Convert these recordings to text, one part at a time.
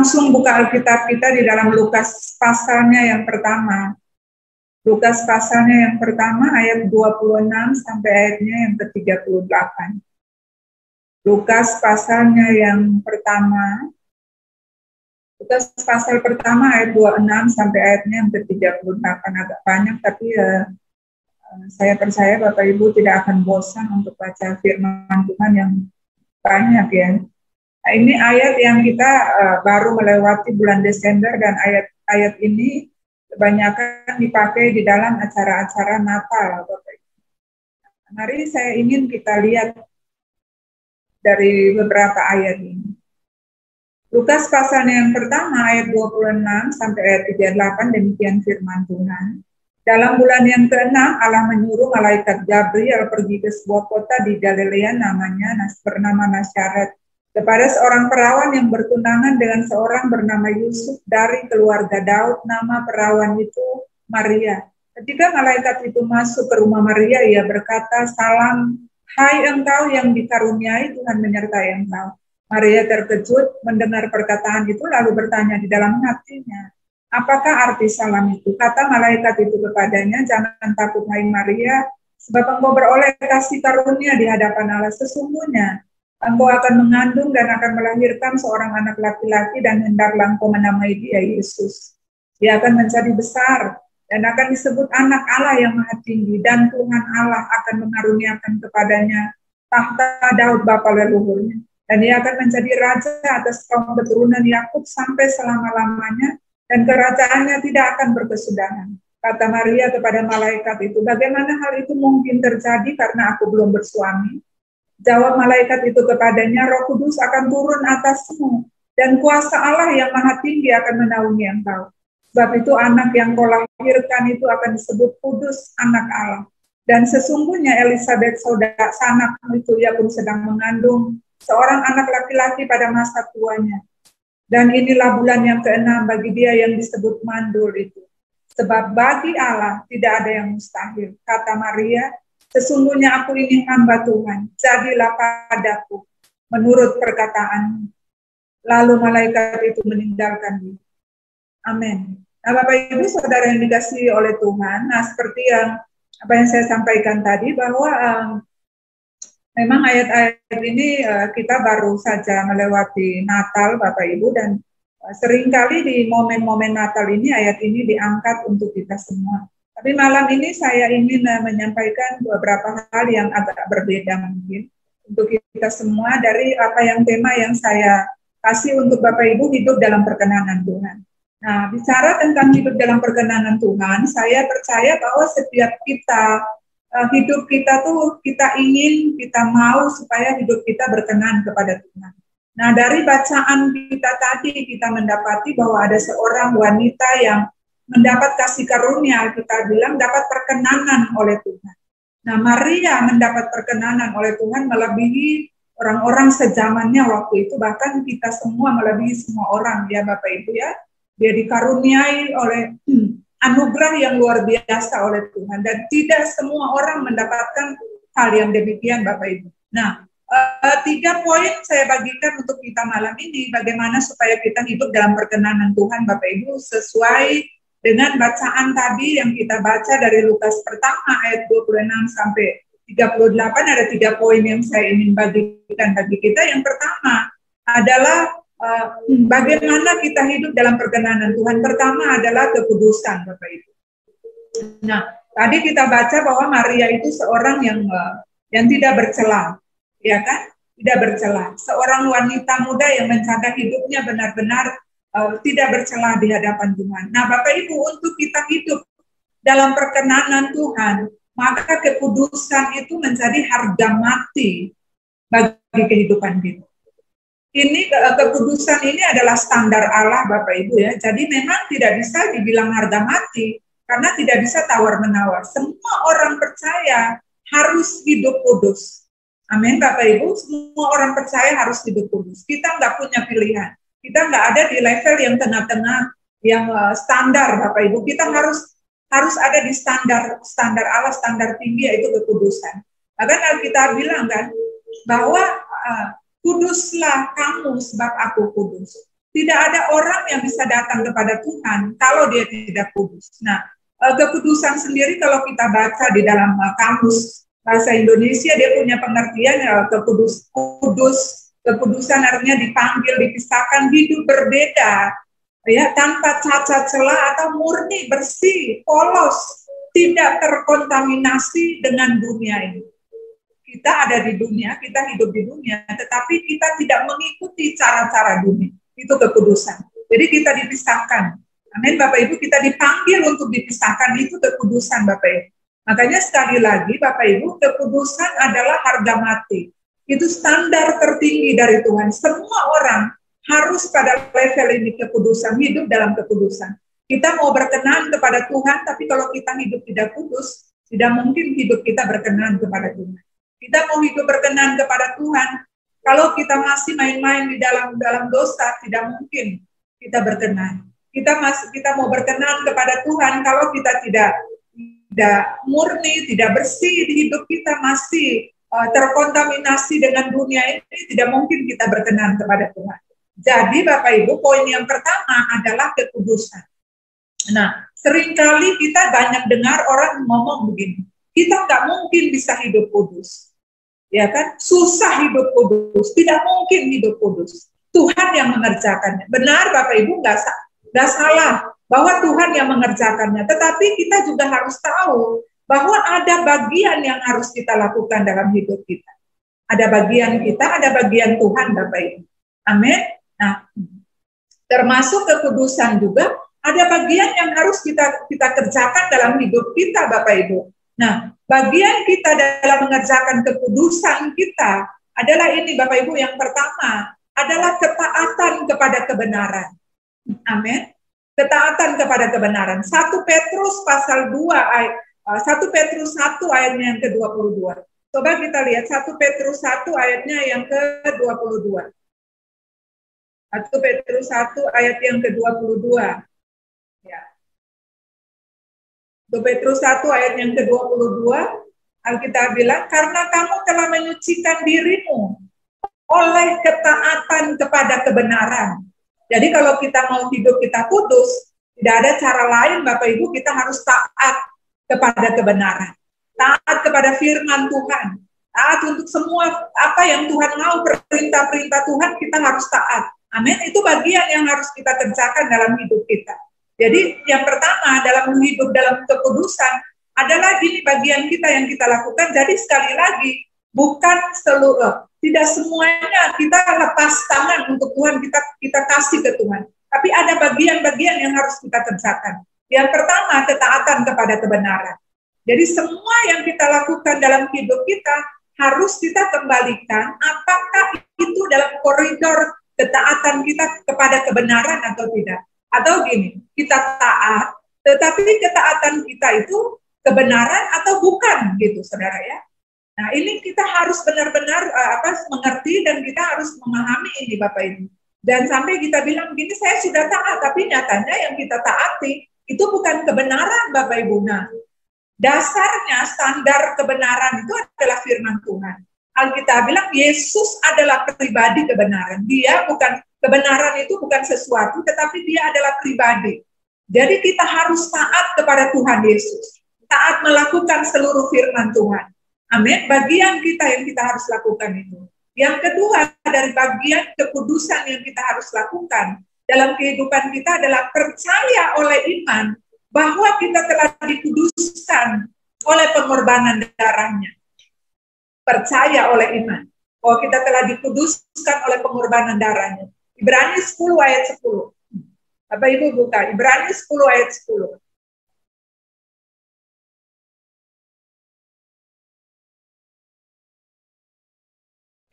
langsung buka Alkitab kita di dalam Lukas pasalnya yang pertama. Lukas pasalnya yang pertama ayat 26 sampai ayatnya yang ke-38. Lukas pasalnya yang pertama, Lukas pasal pertama ayat 26 sampai ayatnya yang ke-38, agak banyak tapi saya percaya Bapak Ibu tidak akan bosan untuk baca firman Tuhan yang banyak ya. Nah, ini ayat yang kita baru melewati bulan Desember dan ayat-ayat ini kebanyakan dipakai di dalam acara-acara Natal, Bapak Ibu. Mari saya ingin kita lihat dari beberapa ayat ini. Lukas pasalnya yang pertama ayat 26 sampai ayat 38 demikian firman Tuhan. Dalam bulan yang ke-6 Allah menyuruh malaikat Gabriel pergi ke sebuah kota di Galilea bernama Nazaret kepada seorang perawan yang bertunangan dengan seorang bernama Yusuf dari keluarga Daud, nama perawan itu Maria. Ketika malaikat itu masuk ke rumah Maria, ia berkata, "Salam, hai engkau yang dikaruniai, Tuhan menyertai engkau." Maria terkejut mendengar perkataan itu lalu bertanya di dalam hatinya, "Apakah arti salam itu?" Kata malaikat itu kepadanya, "Jangan takut hai Maria, sebab engkau beroleh kasih karunia di hadapan Allah. Sesungguhnya engkau akan mengandung dan akan melahirkan seorang anak laki-laki dan hendaklah engkau menamai dia Yesus. Dia akan menjadi besar dan akan disebut anak Allah yang maha tinggi, dan Tuhan Allah akan mengaruniakan kepadanya tahta Daud bapa leluhurnya. Dan dia akan menjadi raja atas kaum keturunan Yakub sampai selama-lamanya, dan kerajaannya tidak akan berkesudahan." Kata Maria kepada malaikat itu, "Bagaimana hal itu mungkin terjadi karena aku belum bersuami?" Jawab malaikat itu kepadanya, "Roh Kudus akan turun atasmu, dan kuasa Allah yang maha tinggi akan menaungi engkau. Sebab itu anak yang kau lahirkan itu akan disebut kudus, anak Allah. Dan sesungguhnya Elisabet saudara sanakmu itu, ia pun sedang mengandung seorang anak laki-laki pada masa tuanya. Dan inilah bulan yang ke-6 bagi dia yang disebut mandul itu. Sebab bagi Allah tidak ada yang mustahil." Kata Maria, "Sesungguhnya aku ini hamba Tuhan, jadilah padaku menurut perkataanmu." Lalu malaikat itu meninggalkan dia. Amin. Nah, Bapak Ibu Saudara yang dikasihi oleh Tuhan, nah seperti apa yang saya sampaikan tadi, bahwa memang ayat-ayat ini kita baru saja melewati Natal, Bapak Ibu, dan seringkali di momen-momen Natal ini ayat ini diangkat untuk kita semua. Tapi malam ini saya ingin menyampaikan beberapa hal yang agak berbeda mungkin untuk kita semua dari apa yang tema yang saya kasih untuk Bapak Ibu, hidup dalam perkenanan Tuhan. Nah, bicara tentang hidup dalam perkenanan Tuhan, saya percaya bahwa setiap kita hidup kita tuh kita ingin, kita mau supaya hidup kita berkenan kepada Tuhan. Nah, dari bacaan kita tadi kita mendapati bahwa ada seorang wanita yang mendapat kasih karunia, kita bilang dapat perkenanan oleh Tuhan. Nah, Maria mendapat perkenanan oleh Tuhan melebihi orang-orang sezamannya waktu itu, bahkan kita semua melebihi semua orang ya Bapak Ibu ya. Dia dikaruniai oleh anugerah yang luar biasa oleh Tuhan, dan tidak semua orang mendapatkan hal yang demikian Bapak Ibu. Nah, 3 poin saya bagikan untuk kita malam ini, bagaimana supaya kita hidup dalam perkenanan Tuhan Bapak Ibu, sesuai dengan bacaan tadi yang kita baca dari Lukas pertama ayat 26 sampai 38, ada 3 poin yang saya ingin bagikan bagi kita. Yang pertama adalah bagaimana kita hidup dalam perkenanan Tuhan. Pertama adalah kekudusan, Bapak Ibu. Nah, tadi kita baca bahwa Maria itu seorang yang tidak bercela, ya kan? Tidak bercela. Seorang wanita muda yang menjaga hidupnya benar-benar tidak bercela di hadapan Tuhan. Nah, Bapak Ibu, untuk kita hidup dalam perkenanan Tuhan, maka kekudusan itu menjadi harga mati bagi kehidupan kita. Ini kekudusan ini adalah standar Allah Bapak Ibu ya. Jadi memang tidak bisa dibilang harga mati karena tidak bisa tawar-menawar. Semua orang percaya harus hidup kudus. Amin Bapak Ibu, semua orang percaya harus hidup kudus. Kita nggak punya pilihan. Kita nggak ada di level yang tengah-tengah, yang standar Bapak Ibu. Kita harus ada di standar Allah, standar tinggi, yaitu kekudusan. Bahkan Alkitab bilang kan bahwa kuduslah kamu sebab aku kudus. Tidak ada orang yang bisa datang kepada Tuhan kalau dia tidak kudus. Nah, kekudusan sendiri kalau kita baca di dalam kamus bahasa Indonesia, dia punya pengertian kekudusan artinya dipanggil, dipisahkan, hidup berbeda, ya, tanpa cacat celah atau murni, bersih, polos, tidak terkontaminasi dengan dunia ini. Kita ada di dunia, kita hidup di dunia, tetapi kita tidak mengikuti cara-cara dunia. Itu kekudusan. Jadi kita dipisahkan. Amin, Bapak Ibu, kita dipanggil untuk dipisahkan, itu kekudusan, Bapak Ibu. Makanya sekali lagi, Bapak Ibu, kekudusan adalah harga mati. Itu standar tertinggi dari Tuhan. Semua orang harus pada level ini kekudusan, hidup dalam kekudusan. Kita mau berkenan kepada Tuhan, tapi kalau kita hidup tidak kudus, tidak mungkin hidup kita berkenan kepada Tuhan. Kita mau hidup berkenan kepada Tuhan, kalau kita masih main-main di dalam dosa, tidak mungkin kita berkenan. Kita mau berkenan kepada Tuhan, kalau kita tidak murni, tidak bersih di hidup kita, masih terkontaminasi dengan dunia ini, tidak mungkin kita berkenan kepada Tuhan. Jadi Bapak Ibu, poin yang pertama adalah kekudusan. Nah, seringkali kita banyak dengar orang ngomong begini, kita nggak mungkin bisa hidup kudus. Ya kan, susah hidup kudus, tidak mungkin hidup kudus. Tuhan yang mengerjakannya. Benar Bapak Ibu, nggak salah bahwa Tuhan yang mengerjakannya. Tetapi kita juga harus tahu bahwa ada bagian yang harus kita lakukan dalam hidup kita. Ada bagian kita, ada bagian Tuhan Bapak Ibu. Amin. Nah, termasuk kekudusan juga ada bagian yang harus kita kerjakan dalam hidup kita Bapak Ibu. Nah, bagian kita dalam mengerjakan kekudusan kita adalah ini Bapak Ibu, yang pertama adalah ketaatan kepada kebenaran. Amin. Ketaatan kepada kebenaran. 1 Petrus pasal 2 ayat 1 Petrus 1 ayatnya yang ke-22. Coba kita lihat 1 Petrus 1 ayatnya yang ke-22. 1 Petrus 1 ayat yang ke-22. Ya. 1 Petrus 1 ayat yang ke-22, Alkitab bilang, karena kamu telah menyucikan dirimu oleh ketaatan kepada kebenaran. Jadi kalau kita mau hidup kita kudus, tidak ada cara lain Bapak Ibu, kita harus taat kepada kebenaran. Taat kepada firman Tuhan. Taat untuk semua apa yang Tuhan mau, perintah-perintah Tuhan kita harus taat. Amin, itu bagian yang harus kita kerjakan dalam hidup kita. Jadi yang pertama dalam hidup dalam kekudusan adalah ini bagian kita yang kita lakukan. Jadi sekali lagi bukan tidak semuanya kita lepas tangan untuk Tuhan, kita kasih ke Tuhan. Tapi ada bagian-bagian yang harus kita kerjakan. Yang pertama ketaatan kepada kebenaran. Jadi semua yang kita lakukan dalam hidup kita harus kita kembalikan apakah itu dalam koridor ketaatan kita kepada kebenaran atau tidak. Atau gini, kita taat, tetapi ketaatan kita itu kebenaran atau bukan, gitu, saudara ya. Nah, ini kita harus benar-benar mengerti dan kita harus memahami ini, Bapak Ibu. Dan sampai kita bilang begini, saya sudah taat, tapi nyatanya yang kita taati itu bukan kebenaran, Bapak Ibu. Nah, dasarnya standar kebenaran itu adalah firman Tuhan. Alkitab bilang Yesus adalah pribadi kebenaran. Dia bukan kebenaran, itu bukan sesuatu, tetapi dia adalah pribadi. Jadi kita harus taat kepada Tuhan Yesus. Taat melakukan seluruh firman Tuhan. Amin. Bagian kita yang kita harus lakukan itu. Yang kedua, dari bagian kekudusan yang kita harus lakukan dalam kehidupan kita adalah percaya oleh iman bahwa kita telah dikuduskan oleh pengorbanan darahnya. Percaya oleh iman bahwa kita telah dikuduskan oleh pengorbanan darahnya. Ibrani 10 ayat 10. Bapak Ibu buka, Ibrani 10 ayat 10.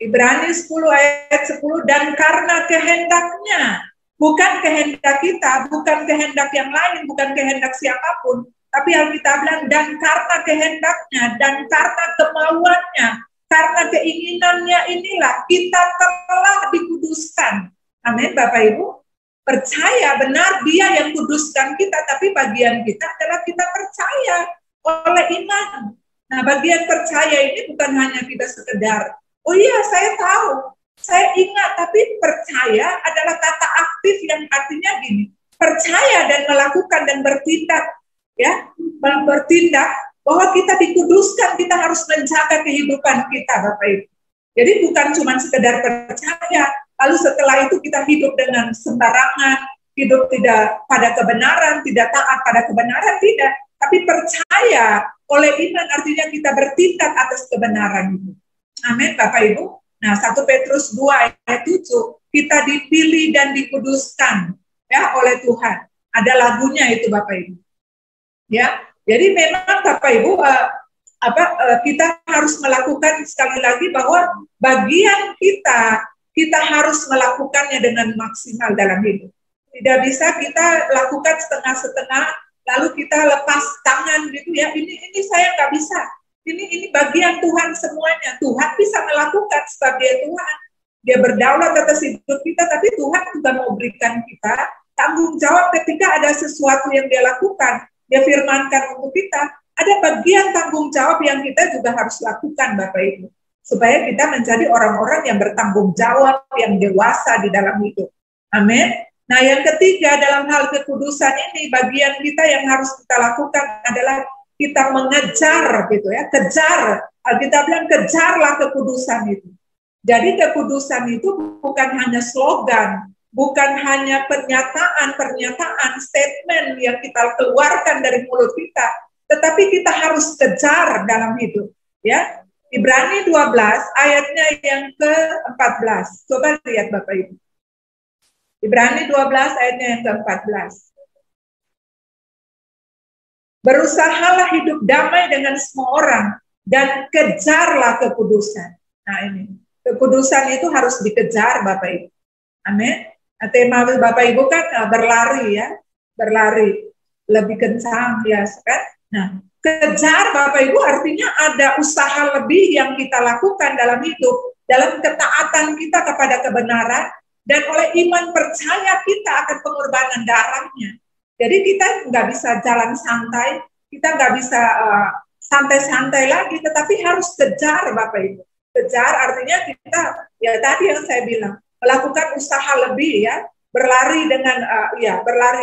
Ibrani 10 ayat 10, dan karena kehendaknya, bukan kehendak kita, bukan kehendak yang lain, bukan kehendak siapapun, tapi Alkitab bilang, dan karena kehendaknya, dan karena kemauannya, karena keinginannya inilah, kita telah dikuduskan. Amin, Bapak Ibu. Percaya benar dia yang kuduskan kita, tapi bagian kita adalah kita percaya oleh iman. Nah, bagian percaya ini bukan hanya kita sekedar, oh iya saya tahu, Saya ingat, tapi percaya adalah kata aktif yang artinya gini, percaya dan melakukan dan bertindak, ya, bertindak bahwa kita dikuduskan, kita harus menjaga kehidupan kita, Bapak Ibu. Jadi bukan cuma sekedar percaya, lalu setelah itu kita hidup dengan sembarangan, hidup tidak pada kebenaran, tidak taat pada kebenaran, tidak. Tapi percaya oleh iman artinya kita bertindak atas kebenaran itu. Amin, Bapak Ibu. Nah, 1 Petrus 2 ayat 7, kita dipilih dan dikuduskan ya oleh Tuhan. Ada lagunya itu, Bapak Ibu. Ya, jadi memang Bapak Ibu kita harus melakukan sekali lagi bahwa bagian kita harus melakukannya dengan maksimal dalam hidup. Tidak bisa kita lakukan setengah-setengah lalu kita lepas tangan gitu ya. Ini saya nggak bisa. Ini bagian Tuhan semuanya. Tuhan bisa melakukan sebab Dia Tuhan. Dia berdaulat atas hidup kita, tapi Tuhan juga mau berikan kita tanggung jawab ketika ada sesuatu yang Dia lakukan. Dia firmankan untuk kita. Ada bagian tanggung jawab yang kita juga harus lakukan, Bapak Ibu. Supaya kita menjadi orang-orang yang bertanggung jawab, yang dewasa di dalam hidup. Amin. Nah, yang ketiga dalam hal kekudusan ini, bagian kita yang harus kita lakukan adalah kita mengejar gitu ya, kejar. Kita bilang kejarlah kekudusan itu. Jadi kekudusan itu bukan hanya slogan, bukan hanya pernyataan, statement yang kita keluarkan dari mulut kita, tetapi kita harus kejar dalam hidup. Ya, Ibrani 12 ayatnya yang ke-14. Coba lihat Bapak Ibu. Ibrani 12 ayatnya yang ke-14. Berusahalah hidup damai dengan semua orang dan kejarlah kekudusan. Nah ini, kekudusan itu harus dikejar Bapak Ibu. Amin. Nah, tema Bapak Ibu kan berlari ya, berlari lebih kencang ya kan. Nah, kejar Bapak Ibu artinya ada usaha lebih yang kita lakukan dalam hidup, dalam ketaatan kita kepada kebenaran dan oleh iman percaya kita akan pengorbanan darahnya. Jadi kita nggak bisa jalan santai, kita nggak bisa santai-santai lagi, tetapi harus kejar Bapak Ibu. Kejar artinya kita, ya tadi yang saya bilang, melakukan usaha lebih ya, berlari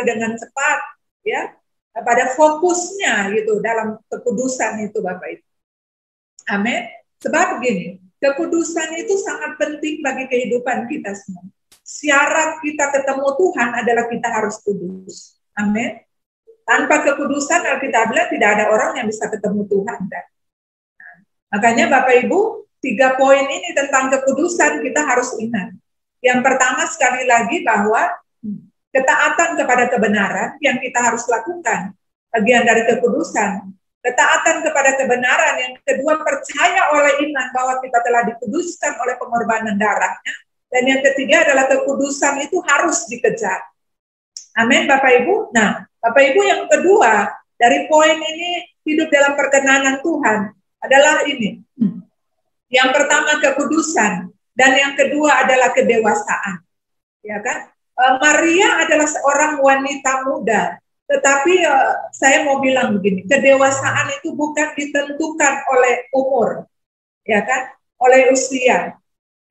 dengan cepat ya, pada fokusnya gitu dalam kekudusan itu Bapak Ibu. Amin. Sebab begini, kekudusan itu sangat penting bagi kehidupan kita semua. Syarat kita ketemu Tuhan adalah kita harus kudus. Amin. Tanpa kekudusan Alkitab bilang tidak ada orang yang bisa ketemu Tuhan. Makanya Bapak Ibu, 3 poin ini tentang kekudusan kita harus ingat. Yang pertama sekali lagi bahwa ketaatan kepada kebenaran yang kita harus lakukan, bagian dari kekudusan. Ketaatan kepada kebenaran yang kedua, percaya oleh iman bahwa kita telah dikuduskan oleh pengorbanan darahnya. Dan yang ketiga adalah kekudusan itu harus dikejar. Amin Bapak Ibu. Nah, Bapak Ibu yang kedua dari poin ini hidup dalam perkenanan Tuhan adalah ini. Yang pertama kekudusan dan yang kedua adalah kedewasaan. Ya kan? Maria adalah seorang wanita muda, tetapi saya mau bilang begini, kedewasaan itu bukan ditentukan oleh umur, ya kan? Oleh usia.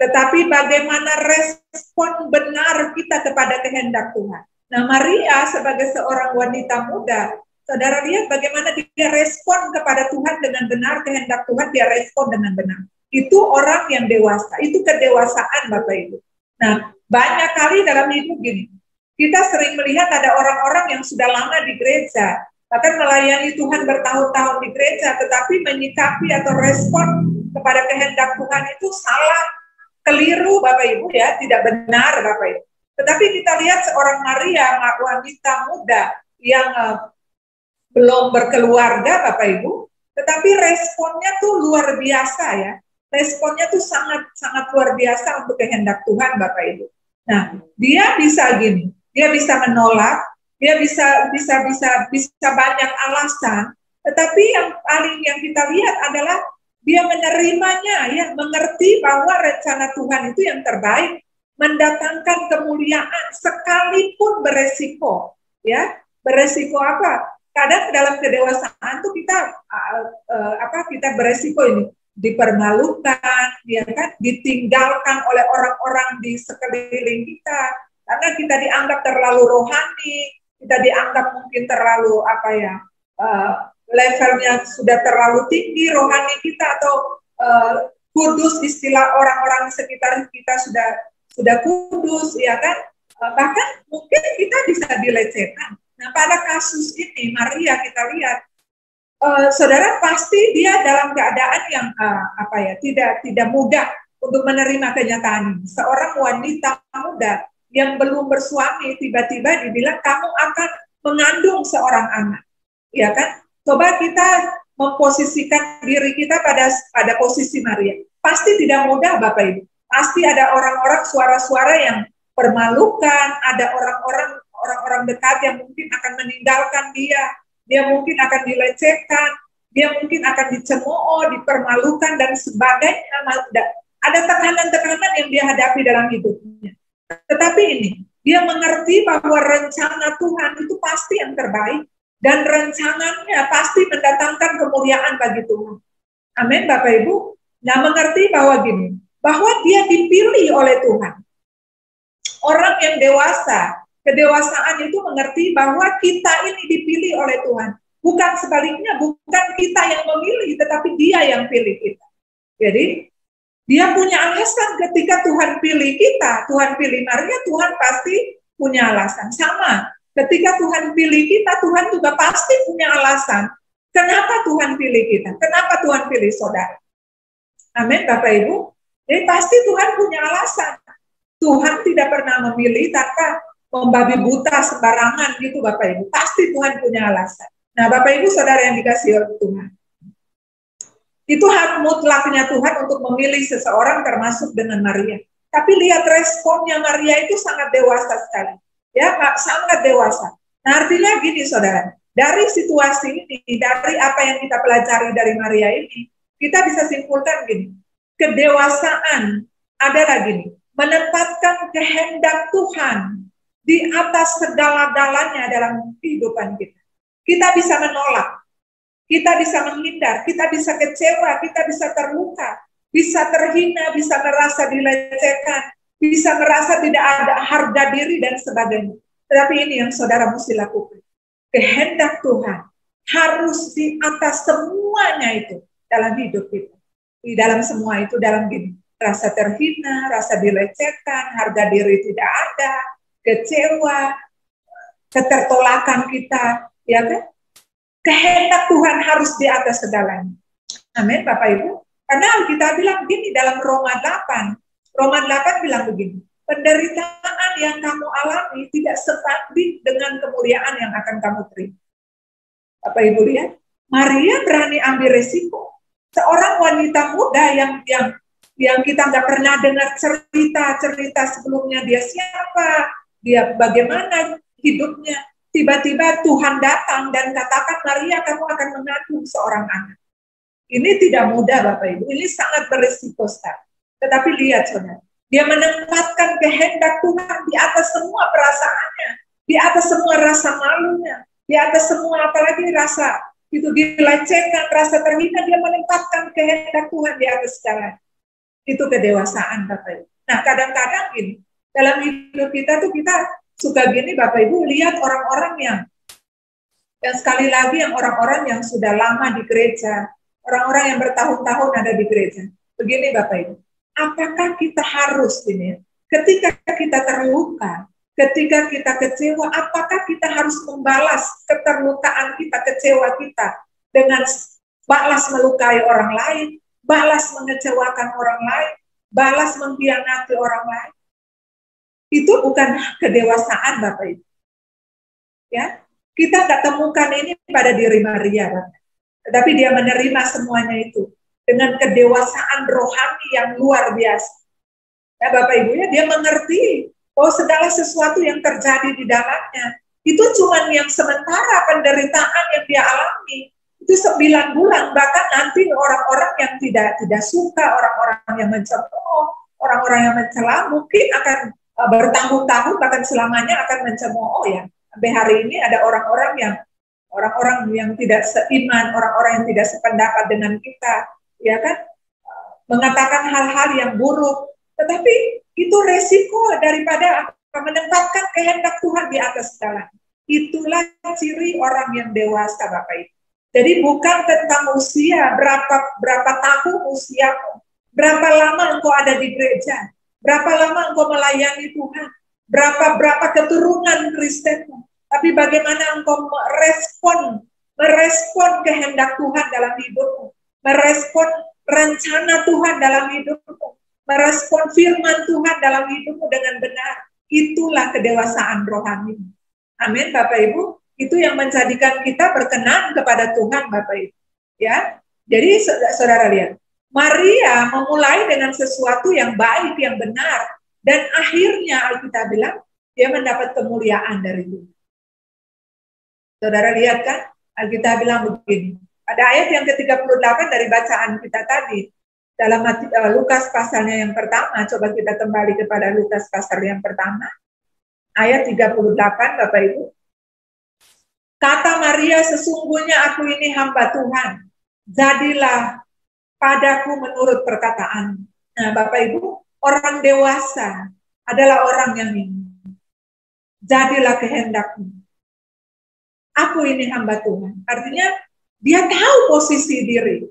Tetapi bagaimana respon benar kita kepada kehendak Tuhan. Nah, Maria sebagai seorang wanita muda, saudara lihat bagaimana dia respon kepada Tuhan dengan benar, kehendak Tuhan dia respon dengan benar. Itu orang yang dewasa, itu kedewasaan Bapak Ibu. Nah, banyak kali dalam hidup gini, kita sering melihat ada orang-orang yang sudah lama di gereja, bahkan melayani Tuhan bertahun-tahun di gereja, tetapi menyikapi atau respon kepada kehendak Tuhan itu salah, keliru Bapak Ibu ya, tidak benar Bapak Ibu. Tetapi kita lihat seorang Maria, wanita muda yang belum berkeluarga Bapak Ibu, tetapi responnya tuh luar biasa ya. Responnya tuh sangat luar biasa untuk kehendak Tuhan Bapak Ibu. Nah, dia bisa gini, dia bisa menolak, dia bisa banyak alasan, tetapi yang paling yang kita lihat adalah dia menerimanya ya, mengerti bahwa rencana Tuhan itu yang terbaik, mendatangkan kemuliaan sekalipun beresiko ya. Beresiko apa? Kadang dalam kedewasaan tuh kita kita beresiko ini. dipermalukan, ya kan, ditinggalkan oleh orang-orang di sekeliling kita, karena kita dianggap terlalu rohani, kita dianggap mungkin terlalu levelnya sudah terlalu tinggi rohani kita, atau kudus, istilah orang-orang sekitar kita sudah kudus, ya kan, bahkan mungkin kita bisa dilecehkan. Nah, pada kasus ini Maria kita lihat, saudara, pasti dia dalam keadaan yang tidak mudah untuk menerima kenyataan. Seorang wanita muda yang belum bersuami tiba-tiba dibilang kamu akan mengandung seorang anak, ya kan? Coba kita memposisikan diri kita pada posisi Maria. Pasti tidak mudah, Bapak Ibu. Pasti ada orang-orang, suara-suara yang permalukan, ada orang-orang dekat yang mungkin akan meninggalkan dia mungkin akan dilecehkan, dia mungkin akan dicemooh, dipermalukan, dan sebagainya. Ada tekanan-tekanan yang dia hadapi dalam hidupnya. Tetapi ini, dia mengerti bahwa rencana Tuhan itu pasti yang terbaik, dan rencananya pasti mendatangkan kemuliaan bagi Tuhan. Amin, Bapak Ibu. Nah, mengerti bahwa dia dipilih oleh Tuhan. Orang yang dewasa, kedewasaan itu mengerti bahwa kita ini dipilih oleh Tuhan. Bukan sebaliknya, bukan kita yang memilih, tetapi Dia yang pilih kita. Jadi, Dia punya alasan ketika Tuhan pilih kita, Tuhan pilih Maria, Tuhan pasti punya alasan. Sama, ketika Tuhan pilih kita, Tuhan juga pasti punya alasan. Kenapa Tuhan pilih kita? Kenapa Tuhan pilih saudara? Amin, Bapak Ibu. Jadi pasti Tuhan punya alasan. Tuhan tidak pernah memilih tanpa membabi buta sembarangan gitu, Bapak Ibu. Pasti Tuhan punya alasan. Nah, Bapak Ibu saudara yang dikasihi oleh Tuhan, itu hak mutlaknya Tuhan untuk memilih seseorang, termasuk dengan Maria. Tapi lihat responnya Maria itu sangat dewasa sekali, ya, sangat dewasa. Nah, artinya gini saudara, dari situasi ini, dari apa yang kita pelajari dari Maria ini, kita bisa simpulkan kedewasaan adalah menempatkan kehendak Tuhan di atas segala-galanya dalam kehidupan kita. Kita bisa menolak, kita bisa menghindar, kita bisa kecewa, kita bisa terluka, bisa terhina, bisa merasa dilecehkan, bisa merasa tidak ada harga diri dan sebagainya. Tetapi ini yang saudara mesti lakukan. Kehendak Tuhan harus di atas semuanya itu dalam hidup kita. Di dalam semua itu, dalam rasa terhina, rasa dilecehkan, harga diri tidak ada, kecewa, ketertolakan kita, ya kan? Kehendak Tuhan harus di atas segalanya. Amin, Bapak Ibu. Karena kita bilang dalam Roma 8 bilang begini, penderitaan yang kamu alami tidak sebanding dengan kemuliaan yang akan kamu terima. Bapak Ibu lihat, Maria berani ambil resiko. Seorang wanita muda yang kita nggak pernah dengar cerita sebelumnya, dia siapa, dia bagaimana hidupnya. Tiba-tiba Tuhan datang dan katakan, Maria, kamu akan mengandung seorang anak. Ini tidak mudah, Bapak Ibu. Ini sangat berisiko sekali. Tetapi lihat, saudara, dia menempatkan kehendak Tuhan di atas semua perasaannya, di atas semua rasa malunya, di atas semua apalagi rasa itu dilecehkan, rasa terhina, dia menempatkan kehendak Tuhan di atas segala. Itu kedewasaan, Bapak Ibu. Nah, kadang-kadang dalam hidup kita tuh kita suka Bapak Ibu, lihat orang-orang yang sekali lagi yang orang-orang yang sudah lama di gereja, orang-orang yang bertahun-tahun ada di gereja. Begini Bapak Ibu, apakah kita harus ketika kita terluka, ketika kita kecewa, apakah kita harus membalas keterlukaan kita, kecewa kita dengan balas melukai orang lain, balas mengecewakan orang lain, balas mengkhianati orang lain? Itu bukan kedewasaan, Bapak Ibu. Ya, kita nggak temukan ini pada diri Maria, Bapak. Tetapi dia menerima semuanya itu dengan kedewasaan rohani yang luar biasa. Ya, Bapak Ibu, ya, dia mengerti bahwa segala sesuatu yang terjadi di dalamnya itu cuma yang sementara, penderitaan yang dia alami itu 9 bulan, bahkan nanti orang-orang yang tidak suka, orang-orang yang mencemooh, orang-orang yang mencela mungkin akan bertahun-tahun bahkan selamanya akan mencemooh ya. Sampai hari ini ada orang-orang yang tidak seiman, orang-orang yang tidak sependapat dengan kita, ya kan? mengatakan hal-hal yang buruk. Tetapi itu resiko daripada menempatkan kehendak Tuhan di atas segala. Itulah ciri orang yang dewasa, Bapak Ibu. Jadi bukan tentang usia, berapa tahun usiamu, berapa lama engkau ada di gereja, berapa lama engkau melayani Tuhan, berapa keturunan Kristenmu, tapi bagaimana engkau merespon kehendak Tuhan dalam hidupmu, merespon rencana Tuhan dalam hidupmu, merespon firman Tuhan dalam hidupmu dengan benar. Itulah kedewasaan rohani. Amin, Bapak Ibu. Itu yang menjadikan kita berkenan kepada Tuhan, Bapak Ibu. Ya, jadi saudara lihat, Maria memulai dengan sesuatu yang baik, yang benar, dan akhirnya Alkitab bilang dia mendapat kemuliaan dari Tuhan. Saudara lihat kan, Alkitab bilang begini. Pada ayat yang ke-38 dari bacaan kita tadi, dalam Lukas pasalnya yang pertama, coba kita kembali kepada Lukas pasal yang pertama, ayat 38, Bapak Ibu. Kata Maria, sesungguhnya aku ini hamba Tuhan, jadilah padaku menurut perkataan. Nah, Bapak Ibu, orang dewasa adalah orang yang ini. Jadilah kehendakmu. Aku ini hamba Tuhan. Artinya, dia tahu posisi diri.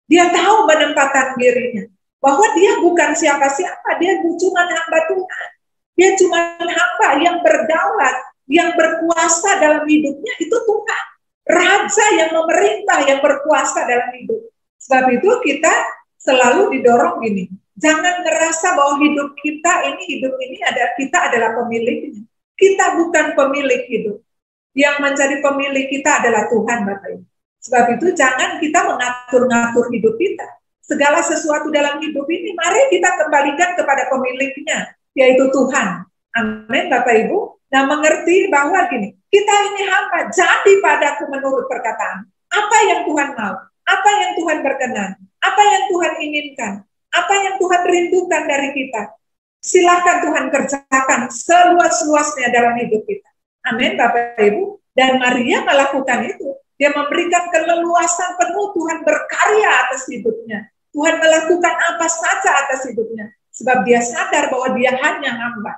Dia tahu penempatan dirinya. Bahwa dia bukan siapa-siapa, dia cuma hamba Tuhan. Dia cuma hamba yang berdaulat, yang berkuasa dalam hidupnya itu Tuhan. Raja yang memerintah, yang berkuasa dalam hidup. Sebab itu kita selalu didorong gini. Jangan ngerasa bahwa hidup ini kita adalah pemiliknya. Kita bukan pemilik hidup. Yang menjadi pemilik kita adalah Tuhan, Bapak Ibu. Sebab itu jangan kita mengatur-ngatur hidup kita. Segala sesuatu dalam hidup ini, mari kita kembalikan kepada pemiliknya, yaitu Tuhan. Amin, Bapak Ibu. Nah, mengerti bahwa gini, kita ini hamba, jadi padaku menurut perkataan. Apa yang Tuhan mau? Apa yang Tuhan berkenan? Apa yang Tuhan inginkan? Apa yang Tuhan rindukan dari kita? Silakan Tuhan kerjakan seluas-luasnya dalam hidup kita. Amin, Bapak Ibu. Dan Maria melakukan itu. Dia memberikan keleluasan penuh, Tuhan berkarya atas hidupnya. Tuhan melakukan apa saja atas hidupnya. Sebab dia sadar bahwa dia hanya hamba.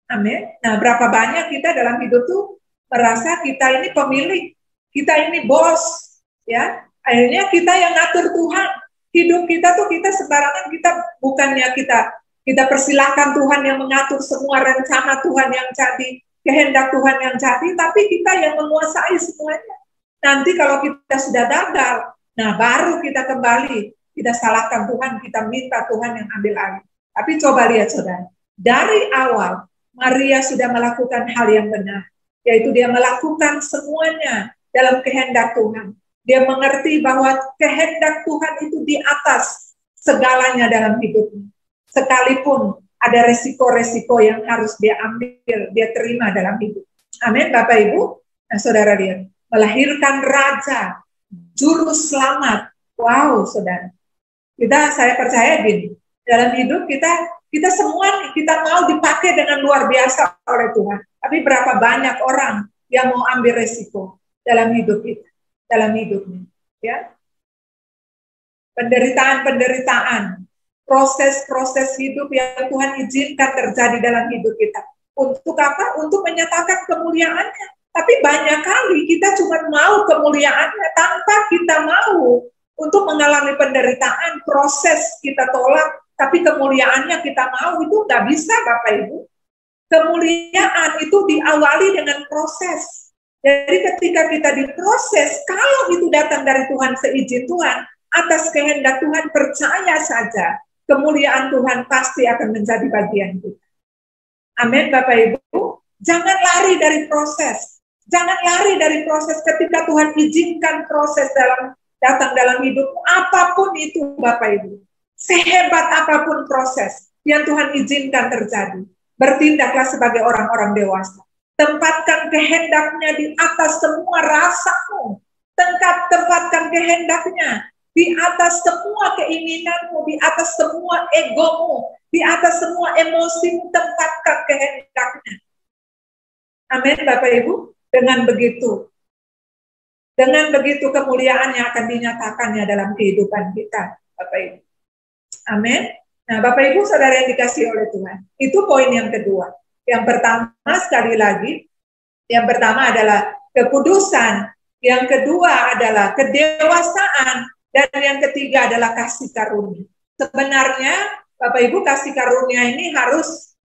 Amin. Nah, berapa banyak kita dalam hidup tuh merasa kita ini pemilik, kita ini bos, ya. Akhirnya kita yang ngatur Tuhan. Hidup kita tuh kita sembarangan, kita bukannya kita persilahkan Tuhan yang mengatur semua rencana Tuhan yang jadi, kehendak Tuhan yang jadi, tapi kita yang menguasai semuanya. Nanti kalau kita sudah gagal, nah baru kita kembali, kita salahkan Tuhan, kita minta Tuhan yang ambil alih. Tapi coba lihat saudara, dari awal Maria sudah melakukan hal yang benar, yaitu dia melakukan semuanya dalam kehendak Tuhan. Dia mengerti bahwa kehendak Tuhan itu di atas segalanya dalam hidupnya. Sekalipun ada resiko-resiko yang harus dia ambil, dia terima dalam hidup. Amin, Bapak Ibu. Nah, saudara lihat, melahirkan raja, juru selamat. Wow, saudara. Saya percaya gini, dalam hidup kita semua kita mau dipakai dengan luar biasa oleh Tuhan. Tapi berapa banyak orang yang mau ambil resiko dalam hidup kita, dalam hidupnya, ya. Penderitaan, proses-proses hidup yang Tuhan izinkan terjadi dalam hidup kita. Untuk apa? Untuk menyatakan kemuliaannya. Tapi banyak kali kita cuma mau kemuliaannya tanpa kita mau untuk mengalami penderitaan, proses kita tolak, tapi kemuliaannya kita mau, itu nggak bisa, Bapak Ibu. Kemuliaan itu diawali dengan proses. Jadi ketika kita diproses, kalau itu datang dari Tuhan, seizin Tuhan, atas kehendak Tuhan, percaya saja, kemuliaan Tuhan pasti akan menjadi bagian kita. Amin, Bapak Ibu. Jangan lari dari proses. Jangan lari dari proses ketika Tuhan izinkan proses datang dalam hidupmu. Apapun itu, Bapak Ibu. Sehebat apapun proses yang Tuhan izinkan terjadi. Bertindaklah sebagai orang-orang dewasa. Tempatkan kehendaknya di atas semua rasamu. Tempatkan kehendaknya di atas semua keinginanmu, di atas semua egomu, di atas semua emosimu, tempatkan kehendaknya. Amin, Bapak Ibu. Dengan begitu kemuliaan yang akan dinyatakannya dalam kehidupan kita, Bapak Ibu. Amin. Nah, Bapak Ibu Saudara yang dikasihi oleh Tuhan, itu poin yang kedua. Yang pertama, sekali lagi, yang pertama adalah kekudusan, yang kedua adalah kedewasaan, dan yang ketiga adalah kasih karunia. Sebenarnya, Bapak Ibu, kasih karunia ini harus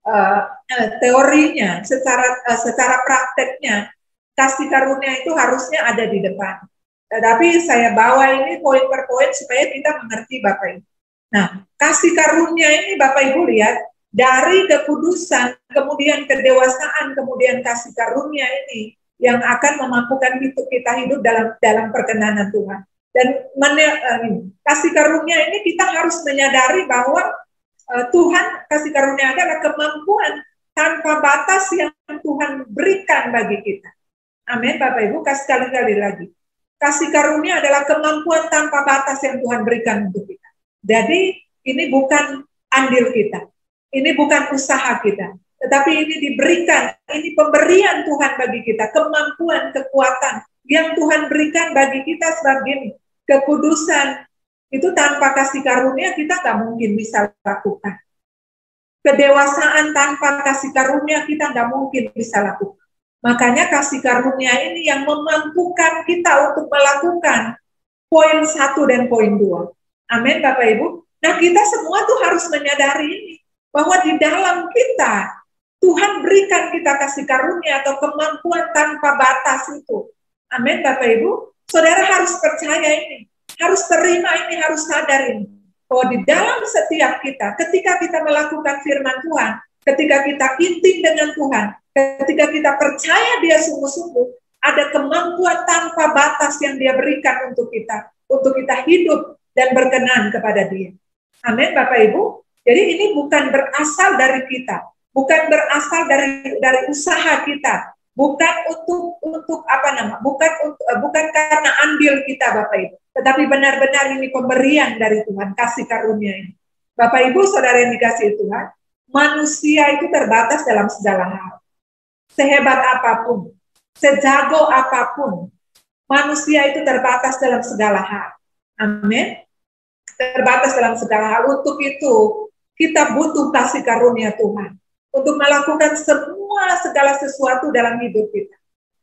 teorinya, secara prakteknya, kasih karunia itu harusnya ada di depan. Tetapi saya bawa ini poin per poin supaya kita mengerti Bapak Ibu. Nah, kasih karunia ini Bapak Ibu lihat, dari kekudusan, kemudian kedewasaan, kemudian kasih karunia ini yang akan memampukan kita hidup dalam perkenanan Tuhan. Dan kasih karunia ini kita harus menyadari bahwa Tuhan, kasih karunia adalah kemampuan tanpa batas yang Tuhan berikan bagi kita. Amin, Bapak Ibu, sekali-kali lagi. Kasih karunia adalah kemampuan tanpa batas yang Tuhan berikan untuk kita. Jadi ini bukan andil kita, ini bukan usaha kita, tetapi ini diberikan, ini pemberian Tuhan bagi kita, kemampuan, kekuatan yang Tuhan berikan bagi kita sebagai kekudusan. Itu tanpa kasih karunia kita nggak mungkin bisa lakukan. Kedewasaan tanpa kasih karunia kita nggak mungkin bisa lakukan. Makanya kasih karunia ini yang memampukan kita untuk melakukan poin 1 dan poin 2. Amin, Bapak Ibu. Nah, kita semua tuh harus menyadari ini, bahwa di dalam kita, Tuhan berikan kita kasih karunia atau kemampuan tanpa batas itu. Amin, Bapak Ibu. Saudara harus percaya ini, harus terima ini, harus sadar ini, bahwa di dalam setiap kita, ketika kita melakukan firman Tuhan, ketika kita intim dengan Tuhan, ketika kita percaya Dia sungguh-sungguh, ada kemampuan tanpa batas yang Dia berikan untuk kita hidup dan berkenan kepada Dia. Amin, Bapak Ibu. Jadi ini bukan berasal dari kita, bukan berasal dari usaha kita, bukan bukan karena andil kita, Bapak Ibu, tetapi benar-benar ini pemberian dari Tuhan, kasih karunia ini. Bapak Ibu, saudara yang dikasihi Tuhan, manusia itu terbatas dalam segala hal. Sehebat apapun, sejago apapun, manusia itu terbatas dalam segala hal. Amin. Terbatas dalam segala hal. Untuk itu kita butuh kasih karunia Tuhan untuk melakukan segala sesuatu dalam hidup kita,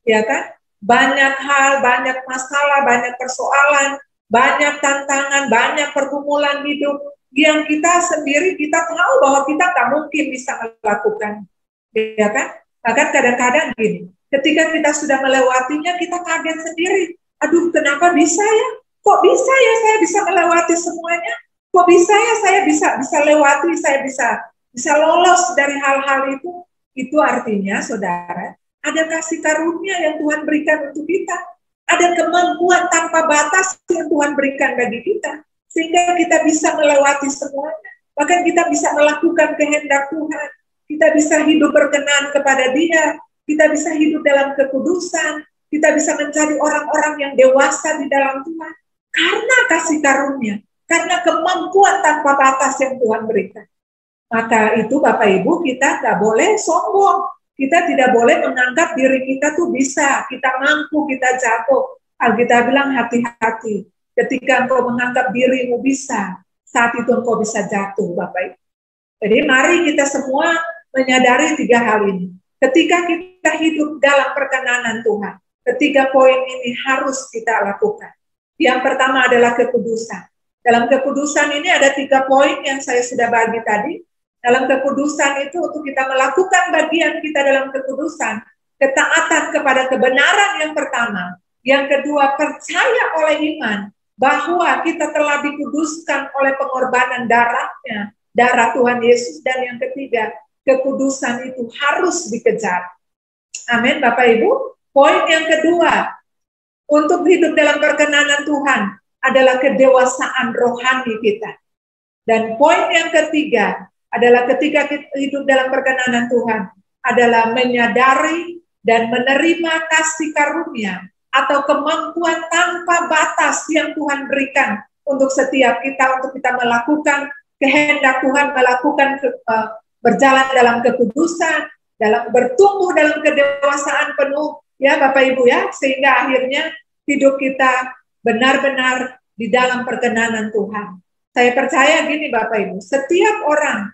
ya kan? Banyak hal, banyak masalah, banyak persoalan, banyak tantangan, banyak pergumulan hidup yang kita sendiri kita tahu bahwa kita nggak mungkin bisa melakukan, ya kan? Bahkan kadang-kadang gini, ketika kita sudah melewatinya kita kaget sendiri. Aduh, kenapa bisa ya? Kok bisa ya saya bisa melewati semuanya? Kok bisa ya saya bisa lewati, saya bisa lolos dari hal-hal itu? Itu artinya, saudara, ada kasih karunia yang Tuhan berikan untuk kita. Ada kemampuan tanpa batas yang Tuhan berikan bagi kita. Sehingga kita bisa melewati semuanya. Bahkan kita bisa melakukan kehendak Tuhan. Kita bisa hidup berkenan kepada Dia. Kita bisa hidup dalam kekudusan. Kita bisa mencari orang-orang yang dewasa di dalam Tuhan. Karena kasih karunia, karena kemampuan tanpa batas yang Tuhan berikan. Maka itu Bapak Ibu, kita nggak boleh sombong. Kita tidak boleh menganggap diri kita tuh bisa, kita mampu, kita jago. Alkitab bilang hati-hati. Ketika engkau menganggap dirimu bisa, saat itu engkau bisa jatuh, Bapak Ibu. Jadi mari kita semua menyadari 3 hal ini. Ketika kita hidup dalam perkenanan Tuhan, 3 poin ini harus kita lakukan. Yang pertama adalah kekudusan. Dalam kekudusan ini ada 3 poin yang saya sudah bagi tadi. Dalam kekudusan itu untuk kita melakukan bagian kita dalam kekudusan, ketaatan kepada kebenaran yang pertama. Yang kedua, percaya oleh iman bahwa kita telah dikuduskan oleh pengorbanan darahnya, darah Tuhan Yesus. Dan yang ketiga, kekudusan itu harus dikejar. Amin, Bapak Ibu. Poin yang kedua, untuk hidup dalam perkenanan Tuhan adalah kedewasaan rohani kita. Dan poin yang ketiga adalah ketika kita hidup dalam perkenanan Tuhan adalah menyadari dan menerima kasih karunia atau kemampuan tanpa batas yang Tuhan berikan untuk setiap kita, untuk kita melakukan kehendak Tuhan, melakukan berjalan dalam kekudusan, dalam bertumbuh dalam kedewasaan penuh, ya Bapak Ibu ya, sehingga akhirnya hidup kita benar-benar di dalam perkenanan Tuhan. Saya percaya gini Bapak Ibu, setiap orang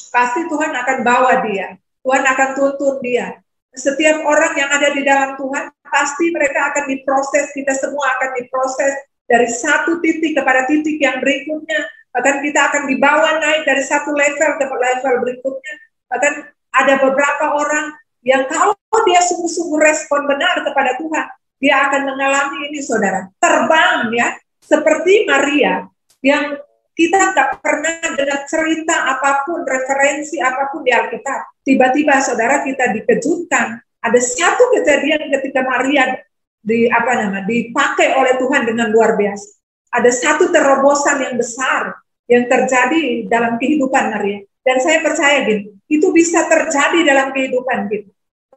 pasti Tuhan akan bawa dia, Tuhan akan tuntun dia. Setiap orang yang ada di dalam Tuhan, pasti mereka akan diproses, kita semua akan diproses dari satu titik kepada titik yang berikutnya. Bahkan kita akan dibawa naik dari satu level ke level berikutnya. Bahkan ada beberapa orang yang kalau dia sungguh-sungguh respon benar kepada Tuhan, dia akan mengalami ini saudara, terbang ya, seperti Maria, yang kita nggak pernah dengar cerita apapun, referensi apapun di Alkitab. Tiba-tiba saudara kita dikejutkan. Ada satu kejadian ketika Maria dipakai oleh Tuhan dengan luar biasa. Ada satu terobosan yang besar yang terjadi dalam kehidupan Maria. Dan saya percaya gini, itu bisa terjadi dalam kehidupan kita.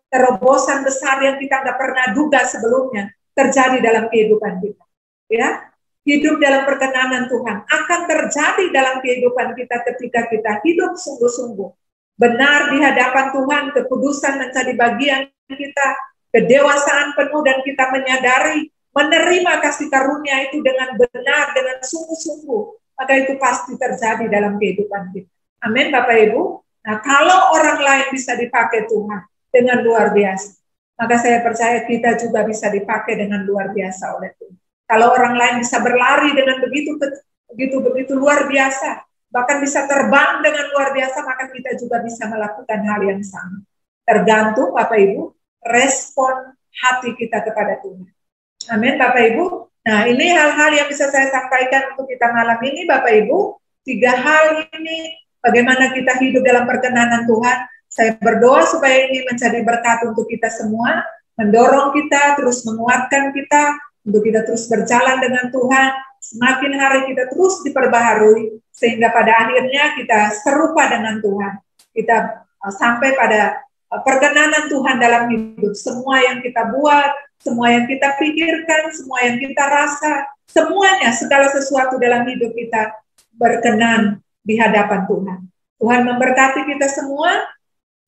Terobosan besar yang kita nggak pernah duga sebelumnya terjadi dalam kehidupan kita. Ya, hidup dalam perkenanan Tuhan akan terjadi dalam kehidupan kita ketika kita hidup sungguh-sungguh. Benar di hadapan Tuhan, kekudusan menjadi bagian kita, kedewasaan penuh dan kita menyadari, menerima kasih karunia itu dengan benar, dengan sungguh-sungguh. Maka itu pasti terjadi dalam kehidupan kita. Amin Bapak Ibu. Nah kalau orang lain bisa dipakai Tuhan dengan luar biasa, maka saya percaya kita juga bisa dipakai dengan luar biasa oleh Tuhan. Kalau orang lain bisa berlari dengan begitu luar biasa, bahkan bisa terbang dengan luar biasa, maka kita juga bisa melakukan hal yang sama. Tergantung Bapak Ibu, respon hati kita kepada Tuhan. Amin Bapak Ibu. Nah ini hal-hal yang bisa saya sampaikan untuk kita malam ini Bapak Ibu. 3 hal ini, bagaimana kita hidup dalam perkenanan Tuhan. Saya berdoa supaya ini menjadi berkat untuk kita semua, mendorong kita, terus menguatkan kita, untuk kita terus berjalan dengan Tuhan, semakin hari kita terus diperbaharui, sehingga pada akhirnya kita serupa dengan Tuhan. Kita sampai pada perkenanan Tuhan dalam hidup. Semua yang kita buat, semua yang kita pikirkan, semua yang kita rasa, semuanya, segala sesuatu dalam hidup kita berkenan di hadapan Tuhan. Tuhan memberkati kita semua.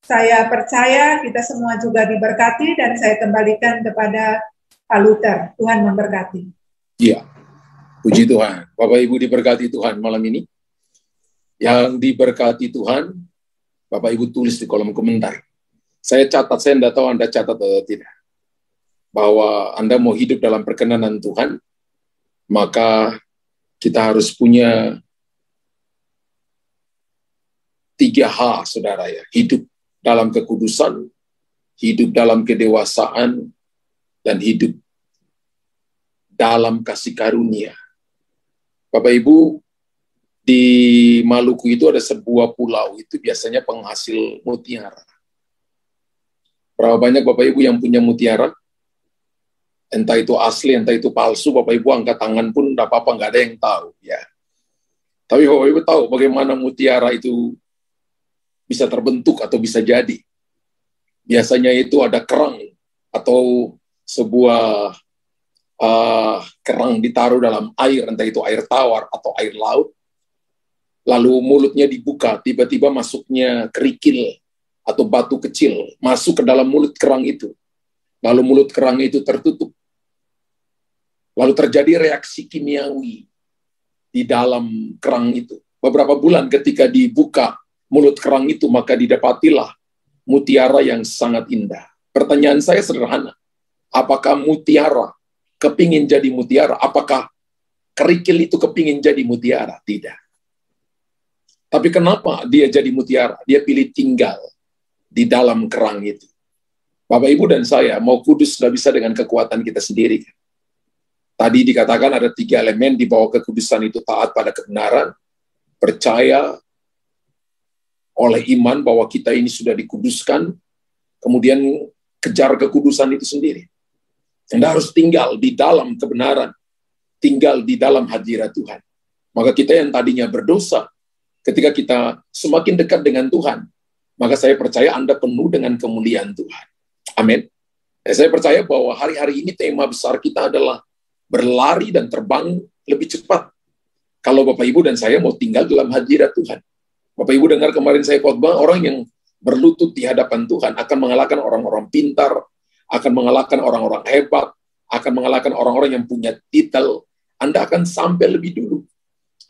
Saya percaya kita semua juga diberkati dan saya kembalikan kepada Pak Luther. Tuhan memberkati. Iya, puji Tuhan. Bapak Ibu diberkati Tuhan malam ini. Yang diberkati Tuhan, Bapak Ibu tulis di kolom komentar. Saya catat, saya tidak tahu Anda catat atau tidak. Bahwa Anda mau hidup dalam perkenanan Tuhan, maka kita harus punya 3H, saudara ya. Hidup dalam kekudusan, hidup dalam kedewasaan, dan hidup dalam kasih karunia. Bapak Ibu, di Maluku itu ada sebuah pulau, itu biasanya penghasil mutiara. Berapa banyak Bapak Ibu yang punya mutiara? Entah itu asli, entah itu palsu, Bapak Ibu angkat tangan pun tidak apa-apa, nggak ada yang tahu. Ya. Tapi Bapak Ibu tahu bagaimana mutiara itu bisa terbentuk atau bisa jadi. Biasanya itu ada kerang atau sebuah kerang ditaruh dalam air, entah itu air tawar atau air laut, lalu mulutnya dibuka, tiba-tiba masuknya kerikil atau batu kecil, masuk ke dalam mulut kerang itu, lalu mulut kerang itu tertutup, lalu terjadi reaksi kimiawi di dalam kerang itu. Beberapa bulan ketika dibuka mulut kerang itu, maka didapatilah mutiara yang sangat indah. Pertanyaan saya sederhana, apakah mutiara kepingin jadi mutiara? Apakah kerikil itu kepingin jadi mutiara? Tidak. Tapi kenapa dia jadi mutiara? Dia pilih tinggal di dalam kerang itu. Bapak, Ibu, dan saya mau kudus tidak bisa dengan kekuatan kita sendiri. Tadi dikatakan ada 3 elemen di bawah kekudusan itu: taat pada kebenaran, percaya oleh iman bahwa kita ini sudah dikuduskan, kemudian kejar kekudusan itu sendiri. Anda harus tinggal di dalam kebenaran, tinggal di dalam hadirat Tuhan. Maka kita yang tadinya berdosa, ketika kita semakin dekat dengan Tuhan, maka saya percaya Anda penuh dengan kemuliaan Tuhan. Amin. Saya percaya bahwa hari-hari ini tema besar kita adalah berlari dan terbang lebih cepat. Kalau Bapak Ibu dan saya mau tinggal dalam hadirat Tuhan. Bapak Ibu dengar kemarin saya khotbah, orang yang berlutut di hadapan Tuhan akan mengalahkan orang-orang pintar, akan mengalahkan orang-orang hebat, akan mengalahkan orang-orang yang punya titel. Anda akan sampai lebih dulu.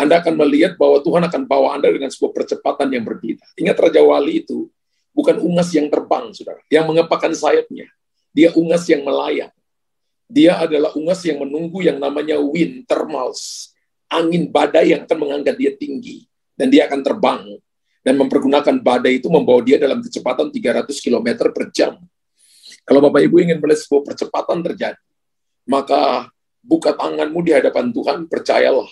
Anda akan melihat bahwa Tuhan akan bawa Anda dengan sebuah percepatan yang berbeda. Ingat Raja Wali itu bukan ungas yang terbang, saudara, yang mengepakkan sayapnya. Dia ungas yang melayang. Dia adalah ungas yang menunggu yang namanya wind, thermals, angin badai yang akan mengangkat dia tinggi. Dan dia akan terbang dan mempergunakan badai itu membawa dia dalam kecepatan 300 km per jam. Kalau Bapak Ibu ingin melihat sebuah percepatan terjadi, maka buka tanganmu di hadapan Tuhan, percayalah.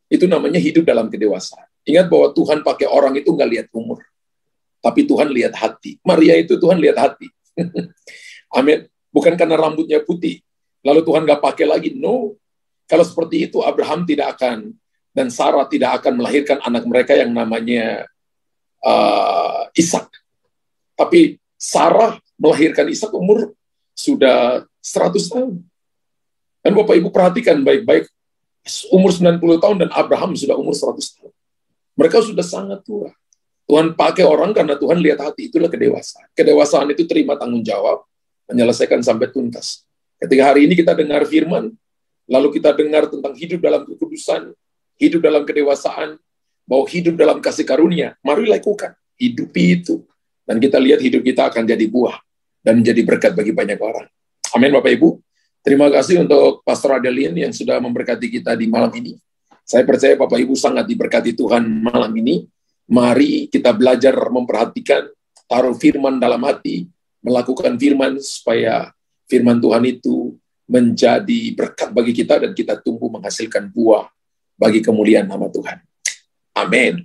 Itu namanya hidup dalam kedewasaan. Ingat bahwa Tuhan pakai orang itu nggak lihat umur, tapi Tuhan lihat hati. Maria itu Tuhan lihat hati. Amin. Bukan karena rambutnya putih, lalu Tuhan nggak pakai lagi. No. Kalau seperti itu, Abraham tidak akan, dan Sarah tidak akan melahirkan anak mereka yang namanya Ishak. Tapi Sarah melahirkan Ishak umur sudah 100 tahun. Dan Bapak Ibu perhatikan baik-baik, umur 90 tahun dan Abraham sudah umur 100 tahun. Mereka sudah sangat tua. Tuhan pakai orang karena Tuhan lihat hati, itulah kedewasaan. Kedewasaan itu terima tanggung jawab, menyelesaikan sampai tuntas. Ketika hari ini kita dengar firman, lalu kita dengar tentang hidup dalam kekudusan, hidup dalam kedewasaan, bahwa hidup dalam kasih karunia, mari lakukan, hidupi itu. Dan kita lihat hidup kita akan jadi buah, dan menjadi berkat bagi banyak orang. Amin Bapak Ibu. Terima kasih untuk Pastor Adeline yang sudah memberkati kita di malam ini. Saya percaya Bapak Ibu sangat diberkati Tuhan malam ini. Mari kita belajar memperhatikan, taruh firman dalam hati, melakukan firman supaya firman Tuhan itu menjadi berkat bagi kita dan kita tumbuh menghasilkan buah bagi kemuliaan nama Tuhan. Amin.